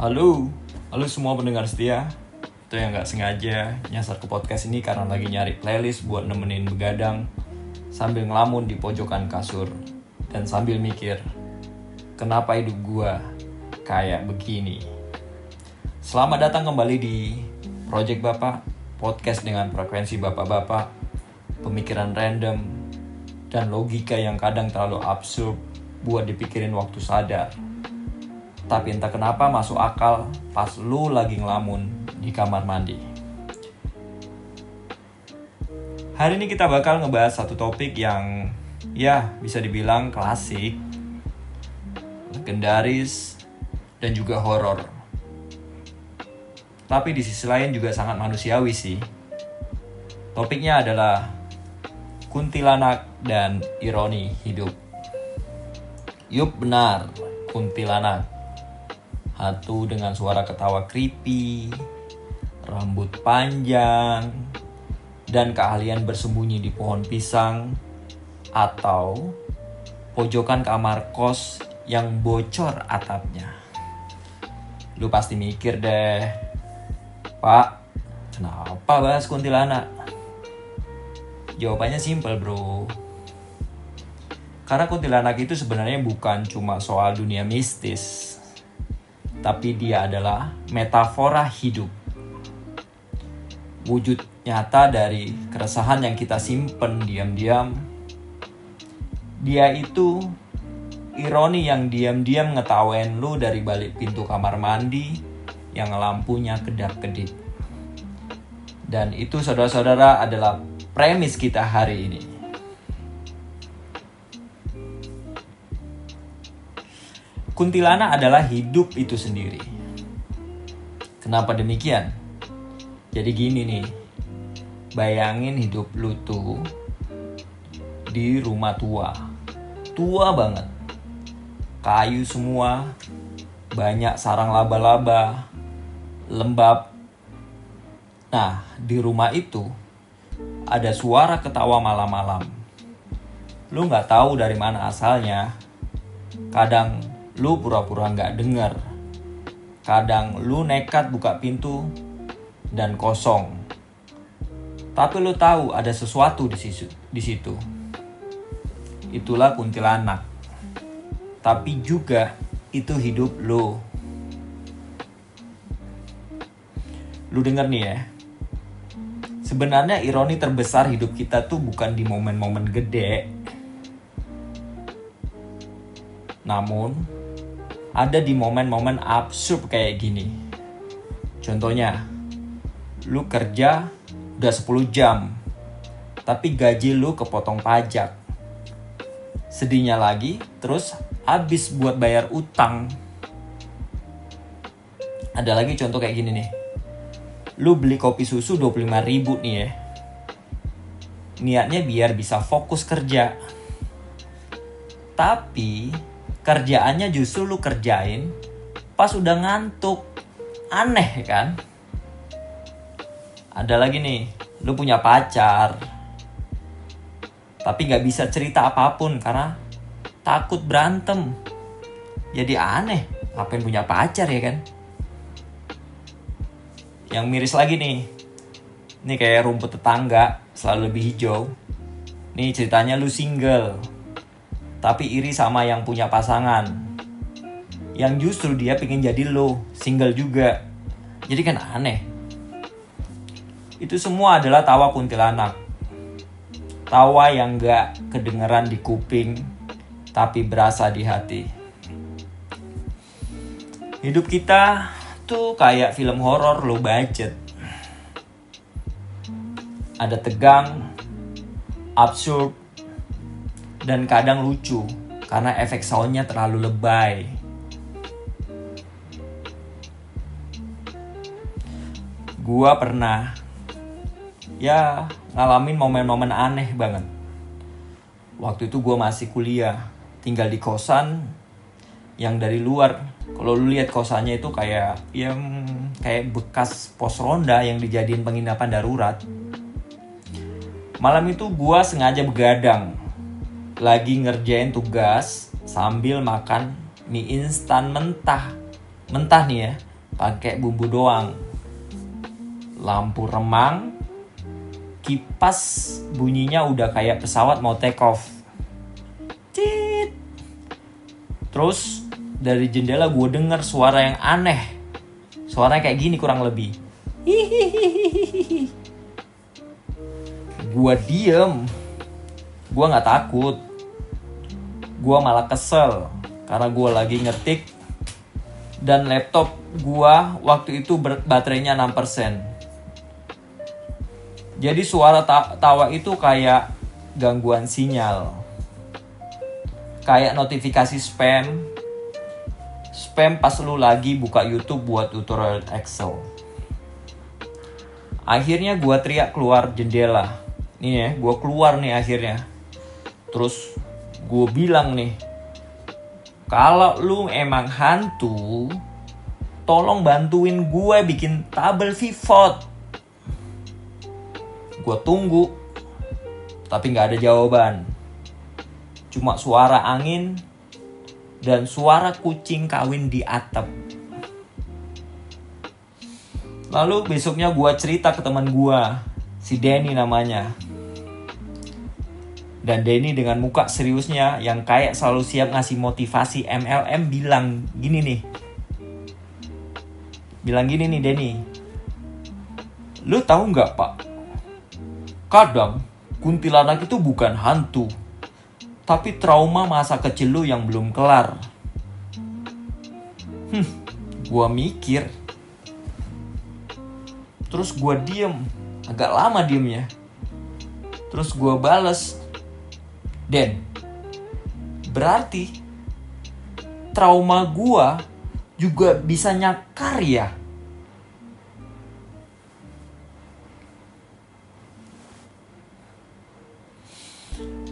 Halo, halo semua pendengar setia. Itu yang gak sengaja nyasar ke podcast ini karena lagi nyari playlist buat nemenin begadang sambil ngelamun di pojokan kasur dan sambil mikir, kenapa hidup gua kayak begini. Selamat datang kembali di Project Bapak, podcast dengan frekuensi bapak-bapak, pemikiran random, dan logika yang kadang terlalu absurd buat dipikirin waktu sadar. Tapi entah kenapa masuk akal pas lu lagi ngelamun di kamar mandi. Hari ini kita bakal ngebahas satu topik yang bisa dibilang klasik, legendaris, dan juga horor. Tapi di sisi lain juga sangat manusiawi sih. Topiknya adalah kuntilanak dan ironi hidup. Yup, benar, kuntilanak. Hantu dengan suara ketawa creepy, rambut panjang, dan keahlian bersembunyi di pohon pisang atau pojokan kamar kos yang bocor atapnya. Lu pasti mikir deh, Pak, kenapa bahas kuntilanak? Jawabannya simpel bro. Karena kuntilanak itu sebenarnya bukan cuma soal dunia mistis, tapi dia adalah metafora hidup. Wujud nyata dari keresahan yang kita simpen diam-diam. Dia itu ironi yang diam-diam ngetawain lu dari balik pintu kamar mandi yang lampunya kedap-kedip. Dan itu saudara-saudara adalah premis kita hari ini. Kuntilanak adalah hidup itu sendiri. Kenapa demikian? Jadi gini nih, bayangin hidup lu tuh di rumah tua banget, kayu semua, banyak sarang laba-laba, lembab. Nah, di rumah itu ada suara ketawa malam-malam. Lu gak tahu dari mana asalnya. Kadang lu pura-pura gak denger. Kadang lu nekat buka pintu dan kosong. Tapi lu tahu ada sesuatu di situ. Itulah kuntilanak. Tapi juga itu hidup lu. Lu denger nih ya. Sebenarnya ironi terbesar hidup kita tuh bukan di momen-momen gede. Namun ada di momen-momen absurd kayak gini. Contohnya, lu kerja udah 10 jam, tapi gaji lu kepotong pajak. Sedihnya lagi, terus habis buat bayar utang. Ada lagi contoh kayak gini nih. Lu beli kopi susu 25.000 nih ya. Niatnya biar bisa fokus kerja. Tapi kerjaannya justru lu kerjain pas udah ngantuk. Aneh kan? Ada lagi nih, lu punya pacar, tapi gak bisa cerita apapun karena takut berantem. Jadi aneh, ngapain punya pacar ya kan? Yang miris lagi nih, ini kayak rumput tetangga, selalu lebih hijau. Nih ceritanya lu single, tapi iri sama yang punya pasangan, yang justru dia pengen jadi lo, single juga. Jadi kan aneh. Itu semua adalah tawa kuntilanak. Tawa yang gak kedengeran di kuping, tapi berasa di hati. Hidup kita tuh kayak film horor low budget. Ada tegang, absurd, dan kadang lucu karena efek soundnya terlalu lebay. Gua pernah ngalamin momen-momen aneh banget. Waktu itu gua masih kuliah, tinggal di kosan yang dari luar. Kalau lu lihat kosannya itu kayak bekas pos ronda yang dijadiin penginapan darurat. Malam itu gua sengaja begadang, lagi ngerjain tugas sambil makan mie instan mentah nih ya, pakai bumbu doang. Lampu remang, kipas bunyinya udah kayak pesawat mau take off. Cit. Terus dari jendela gue denger suara yang aneh. Suaranya kayak gini kurang lebih. Hihihihihi. Gue diem. Gue gak takut. Gue malah kesel karena gue lagi ngetik dan laptop gue waktu itu baterainya 6%. Jadi suara tawa itu kayak gangguan sinyal. Kayak notifikasi spam. Spam pas lu lagi buka YouTube buat tutorial Excel. Akhirnya gue teriak keluar jendela. Nih ya, gue keluar nih akhirnya. Terus gue bilang nih, kalau lu emang hantu, tolong bantuin gue bikin tabel pivot. Gue tunggu, tapi gak ada jawaban. Cuma suara angin dan suara kucing kawin di atap. Lalu besoknya gue cerita ke teman gue, si Denny namanya. Dan Denny dengan muka seriusnya yang kayak selalu siap ngasih motivasi MLM bilang gini nih. Bilang gini nih Denny. Lu tahu gak Pak? Kadang kuntilanak itu bukan hantu, tapi trauma masa kecil lu yang belum kelar. Gua mikir. Terus gua diem. Agak lama diemnya. Terus gua bales. Den, berarti trauma gua juga bisa nyakar ya?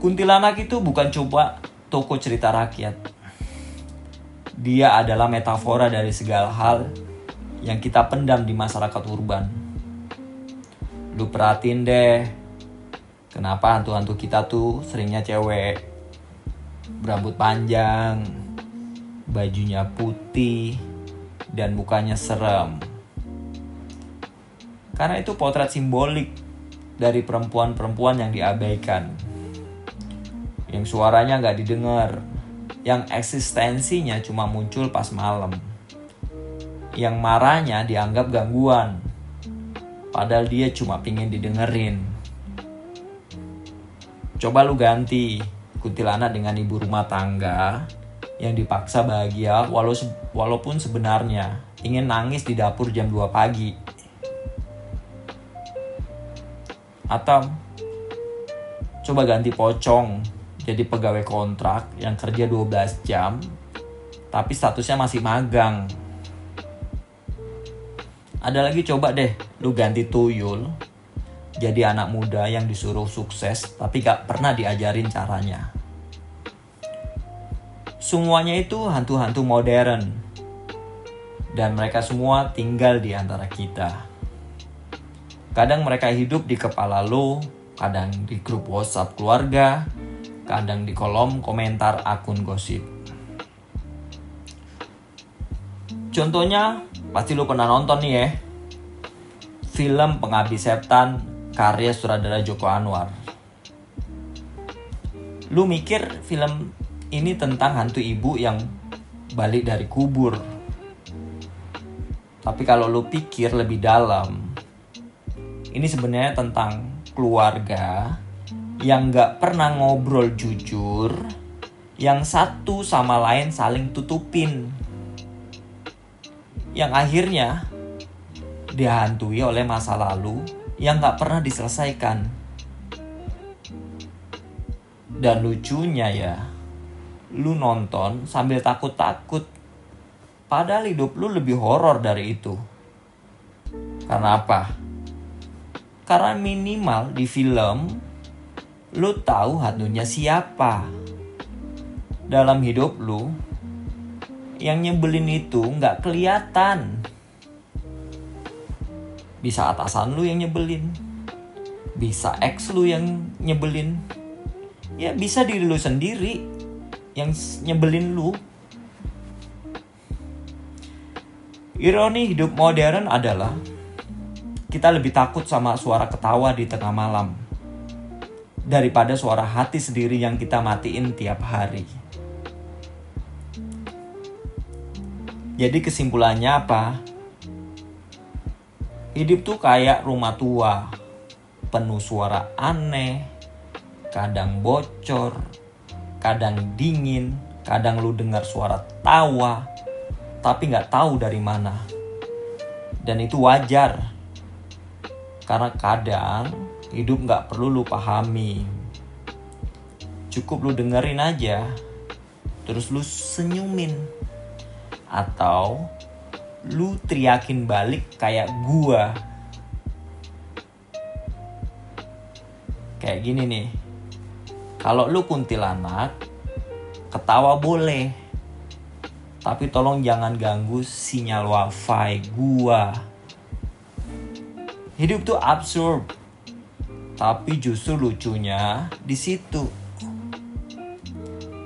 Kuntilanak itu bukan coba toko cerita rakyat. Dia adalah metafora dari segala hal yang kita pendam di masyarakat urban. Lu perhatiin deh, kenapa hantu-hantu kita tuh seringnya cewek, berambut panjang, bajunya putih, dan mukanya serem. Karena itu potret simbolik dari perempuan-perempuan yang diabaikan. Yang suaranya gak didengar, yang eksistensinya cuma muncul pas malam, yang marahnya dianggap gangguan, padahal dia cuma pingin didengerin. Coba lu ganti kuntilanak dengan ibu rumah tangga yang dipaksa bahagia walaupun sebenarnya ingin nangis di dapur jam 2 pagi. Atau coba ganti pocong jadi pegawai kontrak yang kerja 12 jam tapi statusnya masih magang. Ada lagi, coba deh lu ganti tuyul jadi anak muda yang disuruh sukses tapi gak pernah diajarin caranya. Semuanya itu hantu-hantu modern dan mereka semua tinggal di antara kita. Kadang mereka hidup di kepala lo, kadang di grup WhatsApp keluarga, kadang di kolom komentar akun gosip. Contohnya, pasti lu pernah nonton nih ya, film Pengabdi Setan karya sutradara Joko Anwar. Lu mikir film ini tentang hantu ibu yang balik dari kubur. Tapi kalau lu pikir lebih dalam, ini sebenarnya tentang keluarga yang gak pernah ngobrol jujur, yang satu sama lain saling tutupin, yang akhirnya dihantui oleh masa lalu yang gak pernah diselesaikan. Dan lucunya ya, lu nonton sambil takut-takut, padahal hidup lu lebih horor dari itu. Karena apa? Karena minimal di film lu tahu hantunya siapa. Dalam hidup lu, yang nyebelin itu gak kelihatan. Bisa atasan lu yang nyebelin, bisa ex lu yang nyebelin, ya bisa diri lu sendiri yang nyebelin lu. Ironi hidup modern adalah kita lebih takut sama suara ketawa di tengah malam daripada suara hati sendiri yang kita matiin tiap hari. Jadi kesimpulannya apa? Hidup tuh kayak rumah tua, penuh suara aneh, kadang bocor, kadang dingin, kadang lu dengar suara tawa, tapi gak tahu dari mana. Dan itu wajar, karena kadang hidup gak perlu lu pahami. Cukup lu dengerin aja, terus lu senyumin. Atau lu teriakin balik kayak gua. Kayak gini nih. Kalau lu kuntilanak, ketawa boleh. Tapi tolong jangan ganggu sinyal wifi gua. Hidup tuh absurd. Tapi justru lucunya di situ.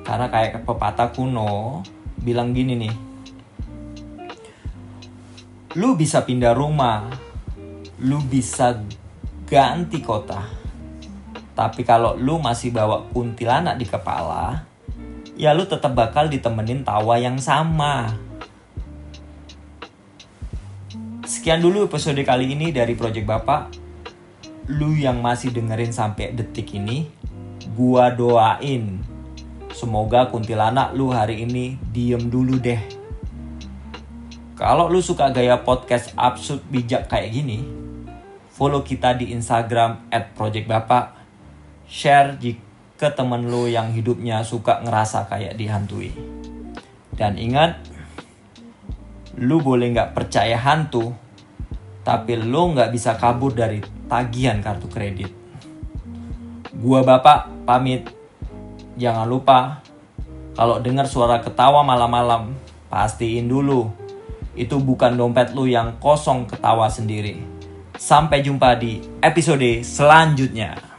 Karena kayak pepatah kuno bilang gini nih. Lu bisa pindah rumah, lu bisa ganti kota. Tapi kalau lu masih bawa kuntilanak di kepala, ya lu tetap bakal ditemenin tawa yang sama. Sekian dulu episode kali ini dari Project Bapak. Lu yang masih dengerin sampai detik ini, gua doain semoga kuntilanak lu hari ini diem dulu deh. Kalau lu suka gaya podcast absurd bijak kayak gini, follow kita di Instagram @projectbapak. Share ke temen lu yang hidupnya suka ngerasa kayak dihantui. Dan ingat, lu boleh gak percaya hantu, tapi lu gak bisa kabur dari tagihan kartu kredit. Gua Bapak pamit. Jangan lupa, kalau dengar suara ketawa malam-malam, pastiin dulu itu bukan dompet lu yang kosong ketawa sendiri. Sampai jumpa di episode selanjutnya.